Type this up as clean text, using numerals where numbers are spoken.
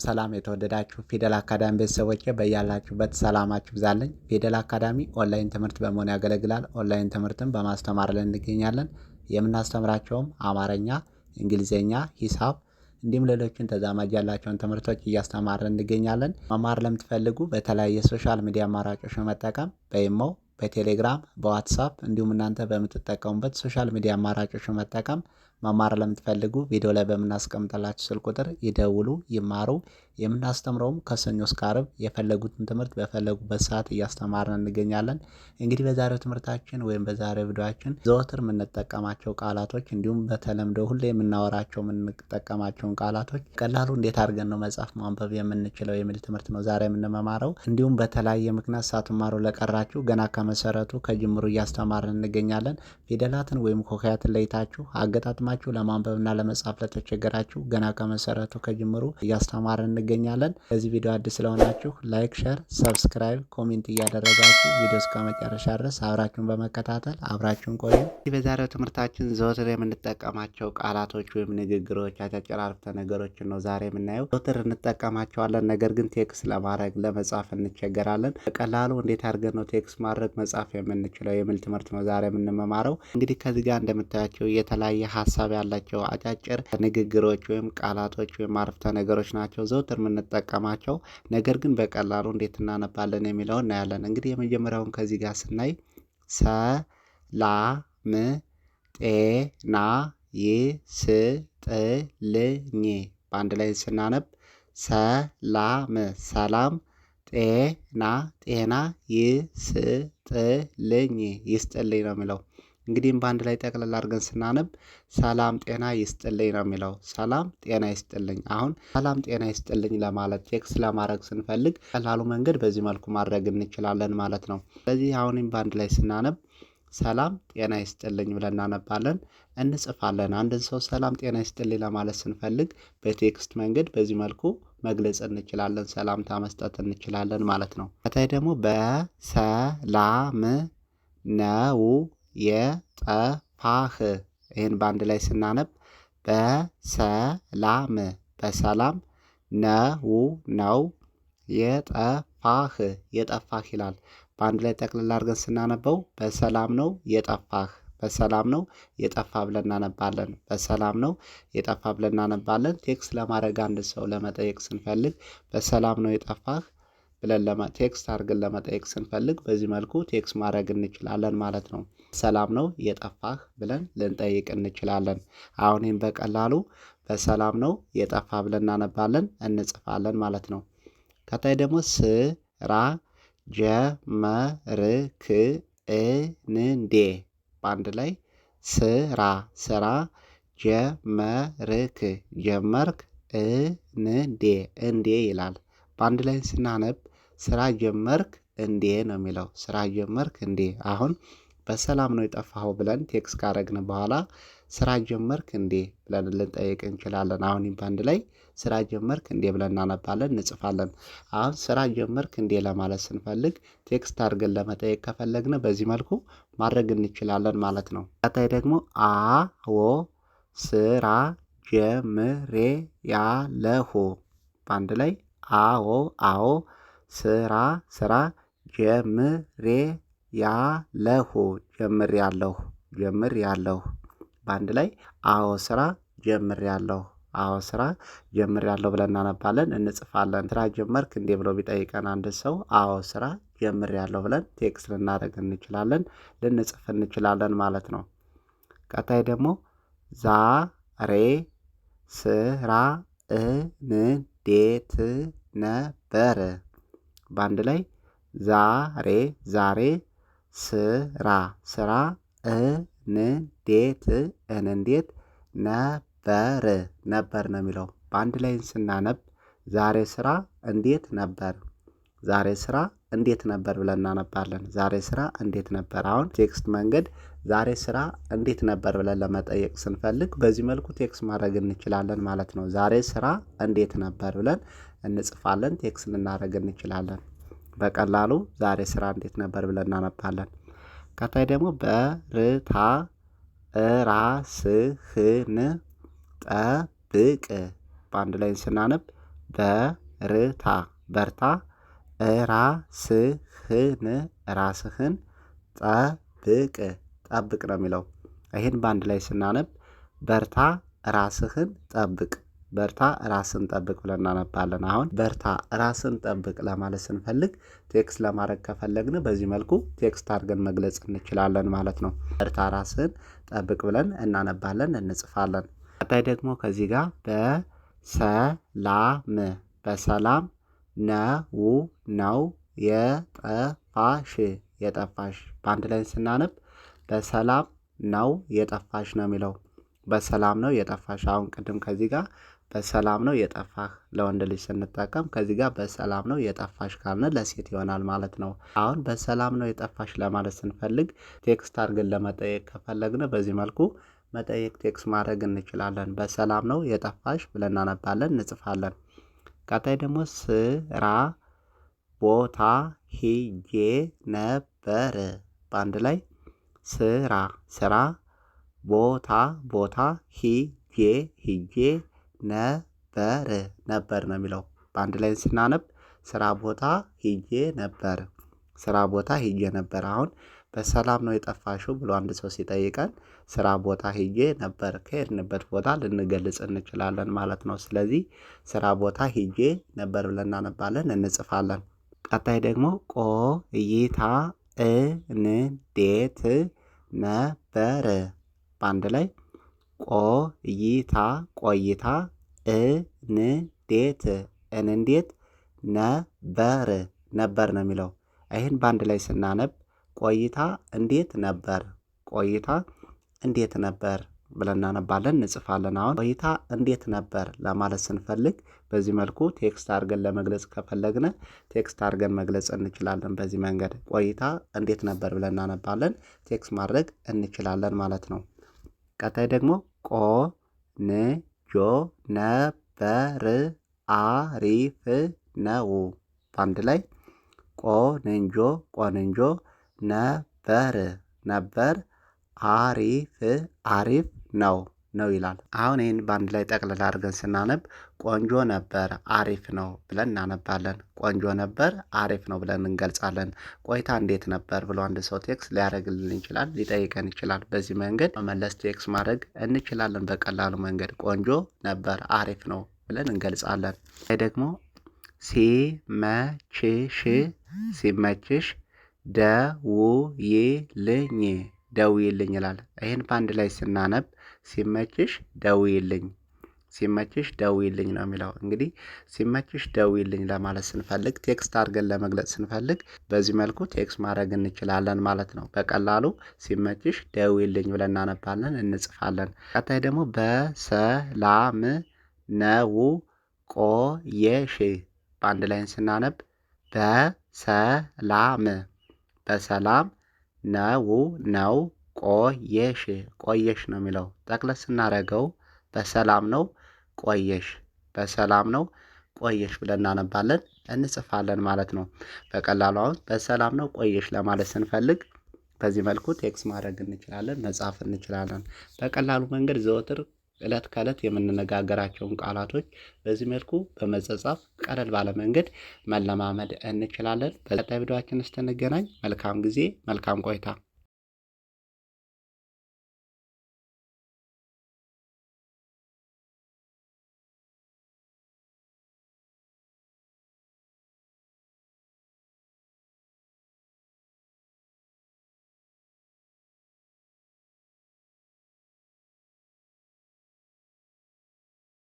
ሰላም የተወደዳችሁ ፊደል አካዳሚ ቤተሰቦች በያላችሁበት ሰላማችሁ ይብዛልኝ። ፊደል አካዳሚ ኦንላይን ትምህርት በመሆን ያገለግላል። ኦንላይን ትምህርትን በማስተማር ላይ እንገኛለን። የምናስተምራቸውም አማርኛ፣ እንግሊዘኛ፣ ሂሳብ እንዲሁም ሌሎችን ተዛማጅ ያላቸውን ትምህርቶች እያስተማርን እንገኛለን። መማር ለምትፈልጉ በተለያየ ሶሻል ሚዲያ አማራጮች በመጠቀም በኢሞ፣ በቴሌግራም፣ በዋትሳፕ እንዲሁም እናንተ በምትጠቀሙበት ሶሻል ሚዲያ አማራጮች በመጠቀም መማር ለምትፈልጉ ቪዲዮ ላይ በምናስቀምጥላችሁ ስልክ ቁጥር ይደውሉ፣ ይማሩ። የምናስተምረውም ከሰኞ እስከ ዓርብ የፈለጉትን ትምህርት በፈለጉበት ሰዓት እያስተማርን እንገኛለን። እንግዲህ በዛሬው ትምህርታችን ወይም በዛሬው ቪዲዮአችን ዘወትር የምንጠቀማቸው ቃላቶች እንዲሁም በተለምዶ ሁሌ የምናወራቸው የምንጠቀማቸውን ቃላቶች ቀላሉ እንዴት አድርገን ነው መጻፍ ማንበብ የምንችለው የሚል ትምህርት ነው ዛሬ የምንመማረው። እንዲሁም በተለያየ ምክንያት ሳትማሩ ለቀራችሁ ገና ከመሰረቱ ከጅምሩ እያስተማርን እንገኛለን። ፊደላትን ወይም ሆሄያትን ለይታችሁ አገጣጥማችሁ ለማንበብና ለመጻፍ ለተቸገራችሁ ገና ከመሰረቱ ከጅምሩ እያስተማርን እንገኛለን። ለዚህ ቪዲዮ አዲስ ስለሆናችሁ ላይክ፣ ሼር፣ ሰብስክራይብ፣ ኮሜንት እያደረጋችሁ ቪዲዮ እስከ መጨረሻ ድረስ አብራችሁን በመከታተል አብራችሁን ቆዩ። በዛሬው ትምህርታችን ዘወትር የምንጠቀማቸው ቃላቶች ወይም ንግግሮች፣ አጫጭር አረፍተ ነገሮችን ነው ዛሬ የምናየው። ዘወትር እንጠቀማቸዋለን፣ ነገር ግን ቴክስት ለማድረግ ለመጻፍ እንቸገራለን። በቀላሉ እንዴት አድርገን ነው ቴክስት ማድረግ መጻፍ የምንችለው የሚል ትምህርት ነው ዛሬ የምንመማረው። እንግዲህ ከዚህ ጋር እንደምታያቸው የተለያየ ሀሳብ ያላቸው አጫጭር ንግግሮች ወይም ቃላቶች ወይም አረፍተ ነገሮች ናቸው ዘወትር የምንጠቀማቸው። ነገር ግን በቀላሉ እንዴት እናነባለን የሚለውን እናያለን። እንግዲህ የመጀመሪያውን ከዚህ ጋር ስናይ ሰላም ጤና ይስጥልኝ። በአንድ ላይ ስናነብ ሰላም ጤና ይስጥልኝ ነው የሚለው። እንግዲህም በአንድ ላይ ጠቅለል አድርገን ስናነብ ሰላም ጤና ይስጥልኝ ነው የሚለው። ሰላም ጤና ይስጥልኝ። አሁን ሰላም ጤና ይስጥልኝ ለማለት ቴክስት ለማድረግ ስንፈልግ ቀላሉ መንገድ በዚህ መልኩ ማድረግ እንችላለን ማለት ነው። ስለዚህ አሁንም በአንድ ላይ ስናነብ ሰላም ጤና ይስጥልኝ ብለን እናነባለን፣ እንጽፋለን። አንድን ሰው ሰላም ጤና ይስጥልኝ ለማለት ስንፈልግ በቴክስት መንገድ በዚህ መልኩ መግለጽ እንችላለን፣ ሰላምታ መስጠት እንችላለን ማለት ነው። ከታይ ደግሞ በሰላም ነው የጠፋህ። ይህን በአንድ ላይ ስናነብ በሰላም ነው የጠፋህ ይላል። በአንድ ላይ ጠቅልል አድርገን ስናነበው በሰላም ነው የጠፋህ፣ በሰላም ነው የጠፋ ብለን እናነባለን። በሰላም ነው የጠፋ ብለን እናነባለን። ቴክስት ለማድረግ አንድ ሰው ለመጠየቅ ስንፈልግ በሰላም ነው የጠፋህ ብለን ቴክስት አድርገን ለመጠየቅ ስንፈልግ በዚህ መልኩ ቴክስት ማድረግ እንችላለን ማለት ነው። ሰላም ነው የጠፋህ ብለን ልንጠይቅ እንችላለን። አሁን ይህም በቀላሉ በሰላም ነው የጠፋ ብለን እናነባለን፣ እንጽፋለን ማለት ነው። ከታይ ደግሞ ስራ ጀመርክ እንዴ። በአንድ ላይ ስራ ጀመርክ እንዴ ይላል። በአንድ ላይ ስናነብ ስራ ጀመርክ እንዴ ነው የሚለው። ስራ ጀመርክ እንዴ። አሁን በሰላም ነው የጠፋኸው ብለን ቴክስት ካረግን በኋላ ስራ ጀመርክ እንዴ ብለን ልንጠይቅ እንችላለን። አሁን በአንድ ላይ ስራ ጀመርክ እንዴ ብለን እናነባለን፣ እንጽፋለን። አሁን ስራ ጀመርክ እንዴ ለማለት ስንፈልግ ቴክስት አድርገን ለመጠየቅ ከፈለግን በዚህ መልኩ ማድረግ እንችላለን ማለት ነው። ቀጣይ ደግሞ አዎ ስራ ጀምሬያለሁ። በአንድ ላይ አዎ ስራ ጀምሬያለሁ። በአንድ ላይ አዎ ስራ ጀምሬያለሁ ብለን እናነባለን፣ እንጽፋለን። ስራ ጀመርክ እንዴ ብሎ ቢጠይቀን አንድ ሰው አዎ ስራ ጀምሬያለሁ ብለን ቴክስት ልናደርግ እንችላለን፣ ልንጽፍ እንችላለን ማለት ነው። ቀጣይ ደግሞ ዛሬ ስራ እንዴት ነበር። በአንድ ላይ ዛሬ ስራ እንዴት ነበር ነው የሚለው። በአንድ ላይ ስናነብ ዛሬ ስራ እንዴት ነበር ብለን እናነባለን። ዛሬ ስራ እንዴት ነበር። አሁን ቴክስት መንገድ ዛሬ ስራ እንዴት ነበር ብለን ለመጠየቅ ስንፈልግ በዚህ መልኩ ቴክስት ማድረግ እንችላለን ማለት ነው። ዛሬ ስራ እንዴት ነበር ብለን እንጽፋለን፣ ቴክስት ልናደርግ እንችላለን። በቀላሉ ዛሬ ስራ እንዴት ነበር ብለን እናነባለን። ቀጣይ ደግሞ በርታ ራስህን ጠብቅ። በአንድ ላይ ስናነብ በርታ በርታ ራስህን ጠብቅ ነው የሚለው። ይህን በአንድ ላይ ስናነብ በርታ ራስህን ጠብቅ፣ በርታ ራስን ጠብቅ ብለን እናነባለን። አሁን በርታ ራስን ጠብቅ ለማለት ስንፈልግ ቴክስት ለማድረግ ከፈለግን በዚህ መልኩ ቴክስት አድርገን መግለጽ እንችላለን ማለት ነው። በርታ ራስን ጠብቅ ብለን እናነባለን፣ እንጽፋለን። ቀጣይ ደግሞ ከዚህ ጋር በሰላም ነው የጠፋሽ በአንድ ላይ ስናነብ በሰላም ነው የጠፋሽ ነው የሚለው። በሰላም ነው የጠፋሽ። አሁን ቅድም ከዚህ ጋር በሰላም ነው የጠፋህ ለወንድ ልጅ ስንጠቀም ከዚህ ጋር በሰላም ነው የጠፋሽ ካልን ለሴት ይሆናል ማለት ነው። አሁን በሰላም ነው የጠፋሽ ለማለት ስንፈልግ ቴክስት አድርገን ለመጠየቅ ከፈለግን በዚህ መልኩ መጠየቅ ቴክስት ማድረግ እንችላለን። በሰላም ነው የጠፋሽ ብለን እናነባለን፣ እንጽፋለን። ቀጣይ ደግሞ ስራ ቦታ ሄጄ ነበር በአንድ ላይ ስራ ቦታ ሄጄ ነበር ነው የሚለው። በአንድ ላይ ስናነብ ስራ ቦታ ሄጄ ነበር። አሁን በሰላም ነው የጠፋሽው ብሎ አንድ ሰው ሲጠይቀን ስራ ቦታ ሄጄ ነበር ከሄድንበት ቦታ ልንገልጽ እንችላለን ማለት ነው። ስለዚህ ስራ ቦታ ሄጄ ነበር ብለን እናነባለን፣ እንጽፋለን። ቀጣይ ደግሞ ቆይታ እንዴት ነበር በአንድ ላይ ቆይታ እንዴት ነበር ነው የሚለው። ይህን በአንድ ላይ ስናነብ ቆይታ እንዴት ነበር ብለን እናነባለን፣ እንጽፋለን። አሁን ቆይታ እንዴት ነበር ለማለት ስንፈልግ በዚህ መልኩ ቴክስት አድርገን ለመግለጽ ከፈለግን ቴክስት አድርገን መግለጽ እንችላለን። በዚህ መንገድ ቆይታ እንዴት ነበር ብለን እናነባለን፣ ቴክስት ማድረግ እንችላለን ማለት ነው። ቀጣይ ደግሞ ቆንጆ ነበር አሪፍ ነው በአንድ ላይ ቆንጆ ነበር አሪፍ ነው ይላል። አሁን ይህን በአንድ ላይ ጠቅልል አድርገን ስናነብ ቆንጆ ነበር አሪፍ ነው ብለን እናነባለን። ቆንጆ ነበር አሪፍ ነው ብለን እንገልጻለን። ቆይታ እንዴት ነበር ብሎ አንድ ሰው ቴክስት ሊያደርግልን ይችላል፣ ሊጠይቀን ይችላል። በዚህ መንገድ መመለስ ቴክስት ማድረግ እንችላለን በቀላሉ መንገድ። ቆንጆ ነበር አሪፍ ነው ብለን እንገልጻለን። ይህ ደግሞ ሲመችሽ ደውዪልኝ ይላል። ይህን በአንድ ላይ ስናነብ ሲመችሽ ደውዪልኝ ነው የሚለው። እንግዲህ ሲመችሽ ደውዪልኝ ለማለት ስንፈልግ ቴክስት አድርገን ለመግለጽ ስንፈልግ በዚህ መልኩ ቴክስት ማድረግ እንችላለን ማለት ነው። በቀላሉ ሲመችሽ ደውዪልኝ ብለን እናነባለን፣ እንጽፋለን። ቀጣይ ደግሞ በሰላም ነው ቆየሽ በአንድ ላይ ስናነብ በሰላም ነው ቆየሽ ነው የሚለው። ጠቅለስ ስናደርገው በሰላም ነው ቆየሽ ብለን እናነባለን፣ እንጽፋለን ማለት ነው። በቀላሉ አሁን በሰላም ነው ቆየሽ ለማለት ስንፈልግ በዚህ መልኩ ቴክስት ማድረግ እንችላለን፣ መጻፍ እንችላለን። በቀላሉ መንገድ ዘወትር ዕለት ከዕለት የምንነጋገራቸውን ቃላቶች በዚህ መልኩ በመጻፍ ቀለል ባለ መንገድ መለማመድ እንችላለን። በቀጣይ ቪዲዮአችን እስክንገናኝ መልካም ጊዜ፣ መልካም ቆይታ።